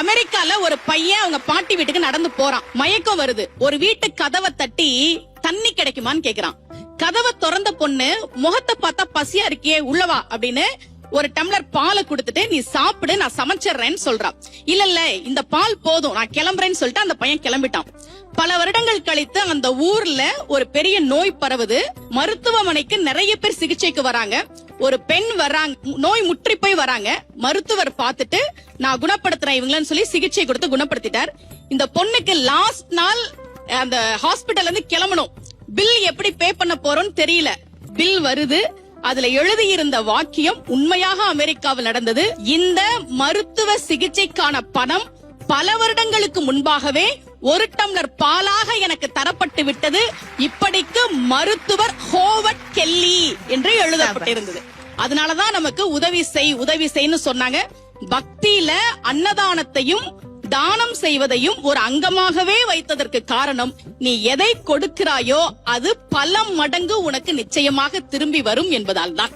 அமெரிக்கால ஒரு பையன் அவங்க பாட்டி வீட்டுக்கு நடந்து போறான். மயக்கம் வருது. ஒரு வீட்டு கதவை தட்டி தண்ணி கிடைக்குமான்னு கேக்குறான். கதவை திறந்த பொண்ணு முகத்தை பார்த்தா பசியா இருக்கியே உள்ளவா அப்படின்னு ஒரு டம்ளர் பாலை கொடுத்துட்டு நீ சாப்பிடு நான் சமைச்சிடுறேன்னு சொல்றான். இல்ல இந்த பால் போதும் நான் கிளம்புறேன்னு சொல்லிட்டு அந்த பையன் கிளம்பிட்டான். பல வருடங்கள் கழித்து அந்த ஊர்ல ஒரு பெரிய நோய் பரவுது. மருத்துவமனைக்கு நிறைய பேர் சிகிச்சைக்கு வராங்க. ஒரு பெண் வர்றாங்க, நோய் முற்றி போய் வராங்க. மருத்துவர் பார்த்துட்டு நான் குணப்படுத்துறேன் இவங்களன்னு சொல்லி சிகிச்சை கொடுத்து குணப்படுத்திட்டார். இந்த பொண்ணுக்கு லாஸ்ட் நாள் அந்த ஹாஸ்பிட்டல் இருந்து கிளம்பணும். பில் எப்படி பே பண்ண போறோம்னு தெரியல. பில் வருது. அதுல எழுதியிருந்த வாக்கியம் உண்மையாக அமெரிக்காவில் நடந்தது. இந்த மருத்துவ சிகிச்சைக்கான பணம் பல வருடங்களுக்கு முன்பாகவே ஒரு டம்ளர் பாலாக எனக்கு தரப்பட்டு விட்டது. இப்படிக்கு மருத்துவர் ஹோவர்ட் கெல்லி என்று எழுதப்பட்டிருந்தது. அதனாலதான் நமக்கு உதவி செய்ன்னு சொன்னாங்க. பக்தியில அன்னதானத்தையும் தானம் செய்வதையும் ஒரு அங்கமாகவே வைத்ததற்கு காரணம், நீ எதை கொடுக்கிறாயோ அது பல மடங்கு உனக்கு நிச்சயமாக திரும்பி வரும் என்பதால் தான்.